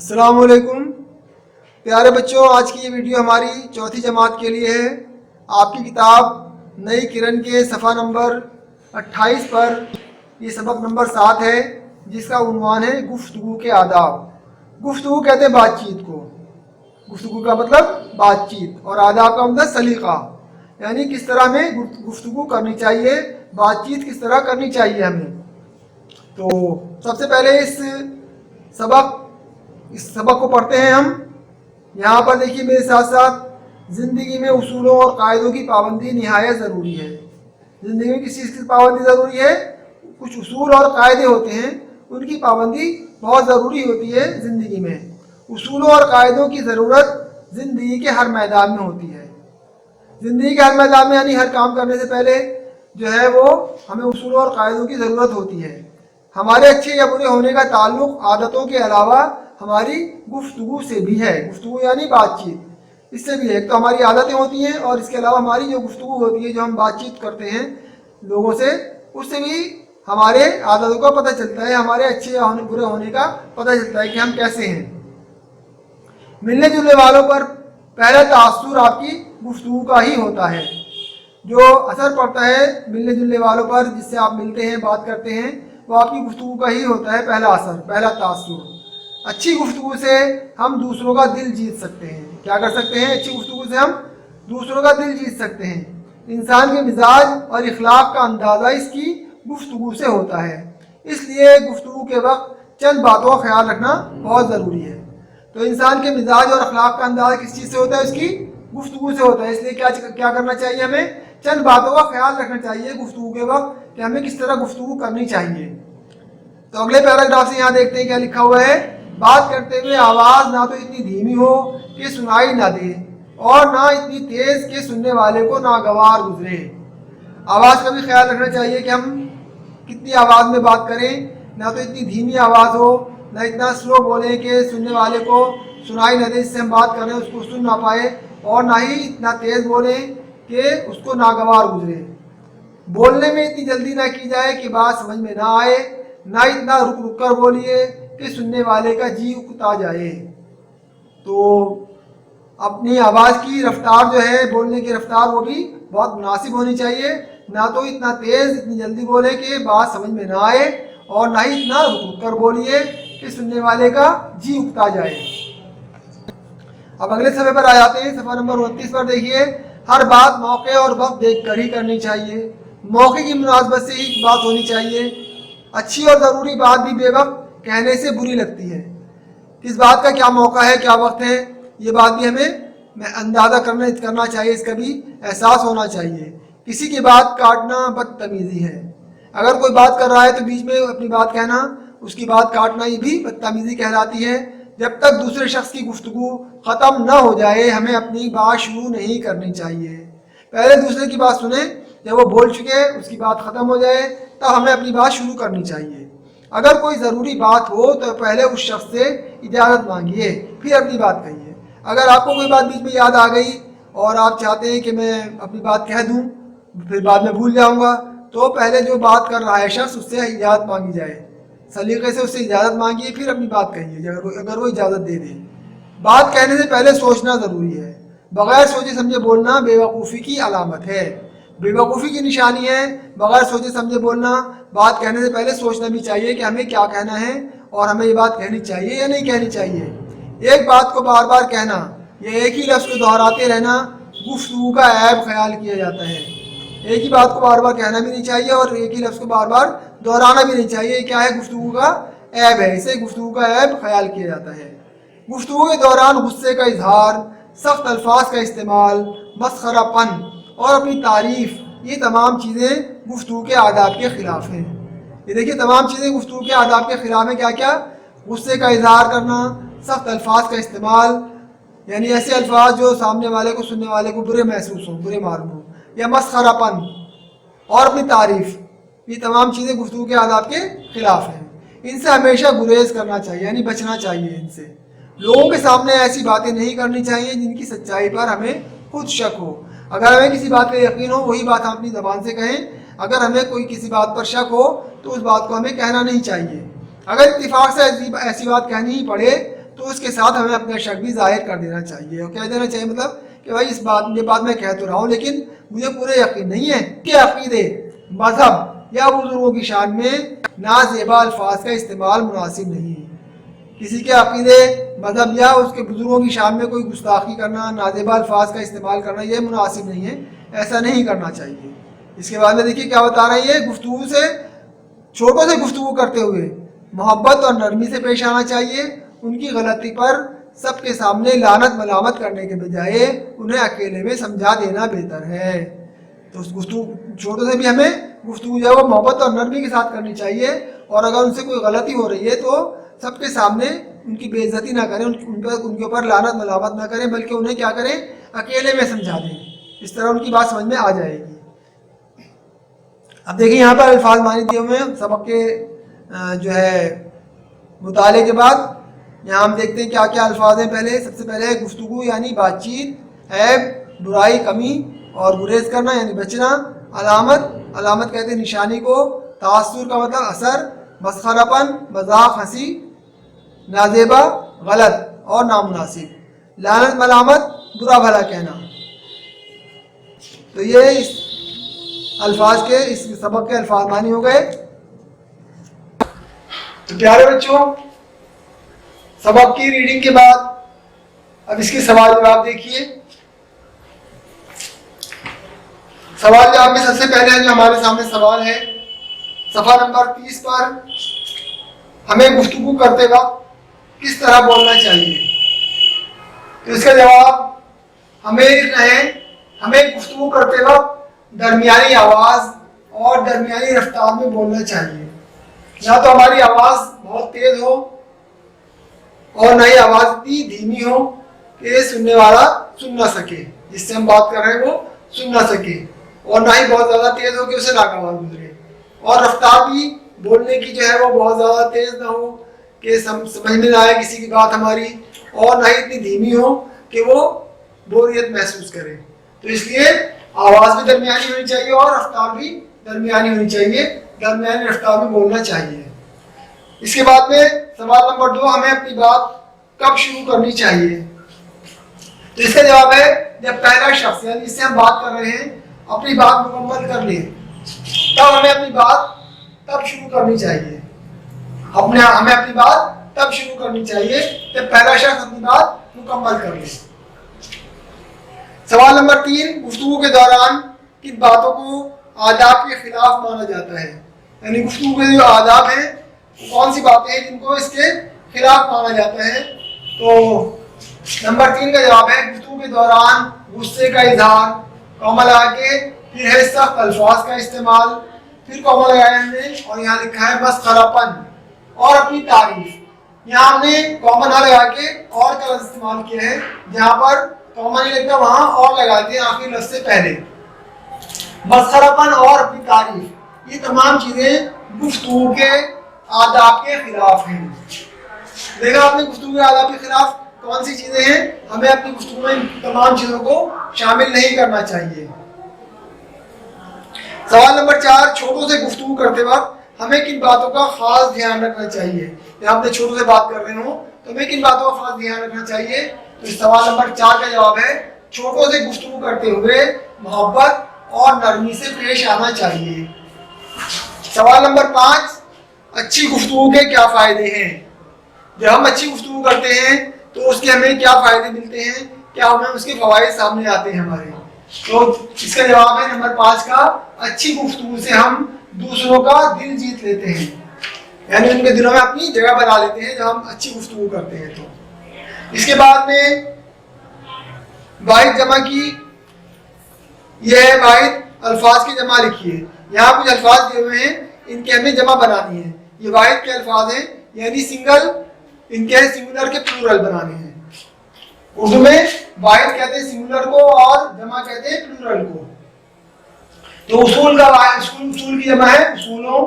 السلام علیکم پیارے بچوں، آج کی یہ ویڈیو ہماری چوتھی جماعت کے لیے ہے۔ آپ کی کتاب نئی کرن کے صفحہ نمبر 28 پر یہ سبق نمبر 7 ہے، جس کا عنوان ہے گفتگو کے آداب۔ گفتگو کہتے ہیں بات چیت کو، گفتگو کا مطلب بات چیت، اور آداب کا مطلب سلیقہ، یعنی کس طرح ہمیں گفتگو کرنی چاہیے، بات چیت کس طرح کرنی چاہیے ہمیں۔ تو سب سے پہلے اس سبق کو پڑھتے ہیں ہم۔ یہاں پر دیکھیے میرے ساتھ ساتھ، زندگی میں اصولوں اور قاعدوں کی پابندی نہایت ضروری ہے۔ زندگی میں کس چیز کی پابندی ضروری ہے؟ کچھ اصول اور قاعدے ہوتے ہیں، ان کی پابندی بہت ضروری ہوتی ہے زندگی میں۔ اصولوں اور قاعدوں کی ضرورت زندگی کے ہر میدان میں ہوتی ہے۔ زندگی کے ہر میدان میں یعنی ہر کام کرنے سے پہلے جو ہے وہ ہمیں اصولوں اور قاعدوں کی ضرورت ہوتی ہے۔ ہمارے اچھے یا برے ہونے کا تعلق عادتوں کے علاوہ ہماری گفتگو سے بھی ہے۔ گفتگو یعنی بات چیت، اس سے بھی ہے۔ ایک تو ہماری عادتیں ہوتی ہیں، اور اس کے علاوہ ہماری جو گفتگو ہوتی ہے، جو ہم بات چیت کرتے ہیں لوگوں سے، اس سے بھی ہمارے عادتوں کا پتہ چلتا ہے، ہمارے اچھے یا برے ہونے کا پتہ چلتا ہے کہ ہم کیسے ہیں۔ ملنے جلنے والوں پر پہلا تاثر آپ کی گفتگو کا ہی ہوتا ہے۔ جو اثر پڑتا ہے ملنے جلنے والوں پر، جس سے آپ ملتے ہیں، بات کرتے ہیں، وہ آپ کی گفتگو کا ہی ہوتا ہے پہلا اثر، پہلا تاثر۔ اچھی گفتگو سے ہم دوسروں کا دل جیت سکتے ہیں۔ کیا کر سکتے ہیں؟ اچھی گفتگو سے ہم دوسروں کا دل جیت سکتے ہیں۔ انسان کے مزاج اور اخلاق کا اندازہ اس کی گفتگو سے ہوتا ہے، اس لیے گفتگو کے وقت چند باتوں کا خیال رکھنا بہت ضروری ہے۔ تو انسان کے مزاج اور اخلاق کا اندازہ کس چیز سے ہوتا ہے؟ اس کی گفتگو سے ہوتا ہے، اس لیے کیا کرنا چاہیے؟ ہمیں چند باتوں کا خیال رکھنا چاہیے گفتگو کے وقت، کہ ہمیں کس طرح گفتگو کرنی چاہیے۔ تو اگلے پیراگراف سے یہاں دیکھتے ہیں کیا لکھا ہوا ہے۔ بات کرتے ہوئے آواز نہ تو اتنی دھیمی ہو کہ سنائی نہ دے، اور نہ اتنی تیز کہ سننے والے کو ناگوار گزرے۔ آواز کا بھی خیال رکھنا چاہیے کہ ہم کتنی آواز میں بات کریں، نہ تو اتنی دھیمی آواز ہو، نہ اتنا سلو بولیں کہ سننے والے کو سنائی نہ دے، جس سے ہم بات کر رہے ہیں اس کو سن نہ پائے، اور نہ ہی اتنا تیز بولیں کہ اس کو ناگوار گزرے۔ بولنے میں اتنی جلدی نہ کی جائے کہ بات سمجھ میں نہ آئے، نہ اتنا رک رک کر بولیے کہ سننے والے کا جی اکتا جائے۔ تو اپنی آواز کی رفتار جو ہے، بولنے کی رفتار، وہ بھی بہت مناسب ہونی چاہیے، نہ تو اتنا تیز، اتنی جلدی بولے کہ بات سمجھ میں نہ آئے، اور نہ ہی اتنا رک رک کر بولیے کہ سننے والے کا جی اکتا جائے۔ اب اگلے صفحے پر آ جاتے ہیں، صفحہ نمبر 29 پر دیکھیے۔ ہر بات موقع اور وقت دیکھ کر ہی کرنی چاہیے۔ موقع کی مناسبت سے ہی بات ہونی چاہیے۔ اچھی اور ضروری بات بھی بے وقت کہنے سے بری لگتی ہے۔ کس بات کا کیا موقع ہے، کیا وقت ہے، یہ بات بھی ہمیں اندازہ کرنا چاہیے، اس کا بھی احساس ہونا چاہیے۔ کسی کی بات کاٹنا بدتمیزی ہے۔ اگر کوئی بات کر رہا ہے تو بیچ میں اپنی بات کہنا، اس کی بات کاٹنا، یہ بھی بدتمیزی کہلاتی ہے۔ جب تک دوسرے شخص کی گفتگو ختم نہ ہو جائے، ہمیں اپنی بات شروع نہیں کرنی چاہیے۔ پہلے دوسرے کی بات سنیں، جب وہ بول چکے اس کی بات ختم ہو جائے تب ہمیں اپنی بات شروع کرنی چاہیے۔ اگر کوئی ضروری بات ہو تو پہلے اس شخص سے اجازت مانگیے، پھر اپنی بات کہیے۔ اگر آپ کو کوئی بات بیچ میں یاد آ گئی اور آپ چاہتے ہیں کہ میں اپنی بات کہہ دوں، پھر بعد میں بھول جاؤں گا، تو پہلے جو بات کر رہا ہے شخص، اس سے اجازت مانگی جائے، سلیقے سے اس سے اجازت مانگیے، پھر اپنی بات کہیے اگر وہ اجازت دے دے۔ بات کہنے سے پہلے سوچنا ضروری ہے۔ بغیر سوچے سمجھے بولنا بے وقوفی کی علامت ہے، بے وقوفی کی نشانی ہے۔ بغیر سوچے سمجھے بولنا، بات کہنے سے پہلے سوچنا بھی چاہیے کہ ہمیں کیا کہنا ہے، اور ہمیں یہ بات کہنی چاہیے یا نہیں کہنی چاہیے۔ ایک بات کو بار بار کہنا یا ایک ہی لفظ کو دہراتے رہنا گفتگو کا عیب خیال کیا جاتا ہے۔ ایک ہی بات کو بار بار کہنا بھی نہیں چاہیے، اور ایک ہی لفظ کو بار بار دہرانا بھی نہیں چاہیے۔ کیا ہے؟ گفتگو کا عیب ہے، اسے گفتگو کا عیب خیال کیا جاتا ہے۔ گفتگو کے دوران غصے کا اظہار، سخت الفاظ کا استعمال، مسخرہ پن اور اپنی تعریف، یہ تمام چیزیں گفتگو کے آداب کے خلاف ہیں۔ یہ دیکھیے تمام چیزیں گفتگو کے آداب کے خلاف ہیں۔ کیا کیا؟ غصے کا اظہار کرنا، سخت الفاظ کا استعمال، یعنی ایسے الفاظ جو سامنے والے کو، سننے والے کو برے محسوس ہوں، برے معلوم ہوں، یا مسخرہ پن اور اپنی تعریف، یہ تمام چیزیں گفتگو کے آداب کے خلاف ہیں۔ ان سے ہمیشہ گریز کرنا چاہیے، یعنی بچنا چاہیے ان سے۔ لوگوں کے سامنے ایسی باتیں نہیں کرنی چاہیے جن کی سچائی پر ہمیں خود شک ہو۔ اگر ہمیں کسی بات پہ یقین ہو، وہی بات ہم اپنی زبان سے کہیں۔ اگر ہمیں کوئی کسی بات پر شک ہو تو اس بات کو ہمیں کہنا نہیں چاہیے۔ اگر اتفاق سے ایسی بات کہنی ہی پڑے تو اس کے ساتھ ہمیں اپنا شک بھی ظاہر کر دینا چاہیے اور کہہ دینا چاہیے مطلب کہ بھائی یہ بات میں کہہ تو رہا ہوں لیکن مجھے پورے یقین نہیں ہے کہ عقیدے، مذہب یا بزرگوں کی شان میں نازیبا الفاظ کا استعمال مناسب نہیں ہے۔ کسی کے عقیدے، مذہب یا اس کے بزرگوں کی شان میں کوئی گستاخی کرنا، نازیبا الفاظ کا استعمال کرنا یہ مناسب نہیں ہے، ایسا نہیں کرنا چاہیے۔ اس کے بعد میں دیکھیے کیا بتا رہے ہیں، گفتگو سے، چھوٹوں سے گفتگو کرتے ہوئے محبت اور نرمی سے پیش آنا چاہیے، ان کی غلطی پر سب کے سامنے لعنت ملامت کرنے کے بجائے انہیں اکیلے میں سمجھا دینا بہتر ہے۔ تو اس گفتگو، چھوٹوں سے بھی ہمیں گفتگو جو ہے وہ محبت اور نرمی کے ساتھ کرنی چاہیے، اور اگر ان سے کوئی غلطی ہو رہی ہے تو سب کے سامنے ان کی بے عزتی نہ کریں، ان کے اوپر لعنت ملامت نہ کریں، بلکہ انہیں کیا کریں، اکیلے میں سمجھا دیں، اس طرح ان کی بات سمجھ میں آ جائے گی۔ اب دیکھیں یہاں پر الفاظ معنی دیے ہوئے ہیں سبق کے جو ہے مطالعے کے بعد۔ یہاں ہم دیکھتے ہیں کیا کیا الفاظ ہیں۔ پہلے سب سے پہلے ہے گفتگو یعنی بات چیت، عیب، برائی، کمی اور گریز کرنا یعنی بچنا، علامت، علامت کہتے ہیں نشانی کو، تاثر کا مطلب اثر، مسخرہ پن، مذاق، ہنسی، نازیبا غلط اور نامناسب، لعنت ملامت برا بھلا کہنا۔ تو یہ اس الفاظ کے، اس سبق کے الفاظ معنی ہو گئے۔ تو پیارے بچوں، سبق کی ریڈنگ کے بعد اب اس کے سوال جواب دیکھیے۔ سوال جواب میں سب سے پہلے جو ہمارے سامنے سوال ہے صفحہ نمبر 30 پر، ہمیں گفتگو کرتے وقت کس طرح بولنا چاہیے؟ تو اس کا جواب ہمیں لکھنا ہے، ہمیں گفتگو کرتے وقت درمیانی آواز اور درمیانی رفتار میں بولنا چاہیے۔ نہ تو ہماری آواز بہت تیز ہو اور نہ ہی آواز اتنی دھیمی ہو کہ سننے والا سن نہ سکے، جس سے ہم بات کر رہے ہیں وہ سن نہ سکے، اور نہ ہی بہت زیادہ تیز ہو کہ اسے ناگوار گزرے، اور رفتار بھی بولنے کی جو ہے وہ بہت زیادہ تیز نہ ہو کہ سمجھ میں نہ آئے کسی کی بات ہماری، اور نہ ہی اتنی دھیمی ہو کہ وہ بوریت محسوس کرے۔ تو اس لیے آواز بھی درمیانی ہونی چاہیے اور رفتار بھی درمیانی ہونی چاہیے، درمیانی رفتار میں بولنا چاہیے۔ اس کے بعد میں سوال نمبر 2، ہمیں اپنی بات کب شروع کرنی چاہیے؟ تو اس کا جواب ہے جب پہلا شخص یعنی جس سے ہم بات کر رہے ہیں اپنی بات مکمل کر لے، تب ہمیں اپنی بات تب شروع کرنی چاہیے۔ ہمیں اپنی بات تب شروع کرنی چاہیے جب پہلا شخص اپنی بات مکمل کر لے۔ سوال نمبر 3، گفتگو کے دوران کن باتوں کو آداب کے خلاف مانا جاتا ہے؟ یعنی گفتگو کے جو آداب ہیں وہ کون سی باتیں ہیں جن کو اس کے خلاف مانا جاتا ہے؟ تو نمبر 3 کا جواب ہے گفتگو کے دوران غصے کا اظہار، کامہ لگا کے پھر ہے سخت الفاظ کا استعمال، پھر کامہ لگایا ہم نے اور یہاں لکھا ہے مسخرہ پن اور اپنی تعریف۔ یہاں ہم نے کامہ نہ لگا کے اور کا لفظ استعمال کیا ہے، جہاں پر کامہ نہیں لگتا وہاں اور لگاتے ہیں آخری لفظ سے پہلے۔ مسخرہ پن اور اپنی تعریف، یہ تمام چیزیں گفتگو کے آداب کے خلاف ہیں۔ دیکھا آپ نے گفتگو کے آداب کے خلاف کون سی چیزیں ہیں؟ ہمیں اپنی گفتگو میں تمام چیزوں کو شامل نہیں کرنا چاہیے۔ سوال نمبر 4، چھوٹوں سے گفتگو کرتے وقت ہمیں کن باتوں کا خاص دھیان رکھنا چاہیے؟ جب ہم چھوٹوں سے بات کر رہے ہوں تو ہمیں کن باتوں کا خاص دھیان رکھنا چاہیے؟ تو سوال نمبر 4 کا جواب ہے چھوٹوں سے گفتگو کرتے ہوئے محبت اور نرمی سے پیش آنا چاہیے۔ سوال نمبر 5، اچھی گفتگو کے کیا فائدے ہیں؟ جب ہم اچھی گفتگو کرتے ہیں تو اس کے ہمیں کیا فائدے ملتے ہیں، کیا ہمیں اس کے فوائد سامنے آتے ہیں ہمارے؟ تو اس کا جواب ہے نمبر 5 کا، اچھی گفتگو سے ہم دوسروں کا دل جیت لیتے ہیں، یعنی ان کے دلوں میں اپنی جگہ بنا لیتے ہیں جب ہم اچھی گفتگو کرتے ہیں۔ تو اس کے بعد میں واحد جمع کی، یہ ہے واحد الفاظ کی جمع لکھیے۔ یہاں کچھ الفاظ دیے ہوئے ہیں، ان کے ہمیں جمع بنانی ہے۔ یہ واحد کے الفاظ ہیں یعنی سنگل، ان کے سنگولر کے پلورل بنانے ہیں۔ اردو میں واحد کہتے ہیں سنگولر کو اور جمع کہتے ہیں پلورل کو۔ تو اصول کا اصول کی جمع ہے اصولوں،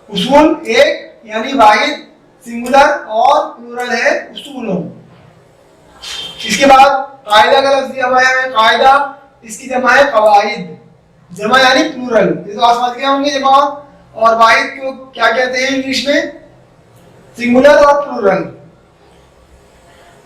اصول ایک یعنی واحد سنگولر اور پلورل ہے اصولوں۔ اس کے بعد قاعدہ کا لفظ دیا ہوا ہے قاعدہ، اس کی جمع ہے قواعد، جمع یعنی پلورل۔ یہ تو آپ سمجھ گئے ہوں گے جمع اور واحد کو کیا کہتے ہیں انگلش میں؟ سنگولر اور پلورل۔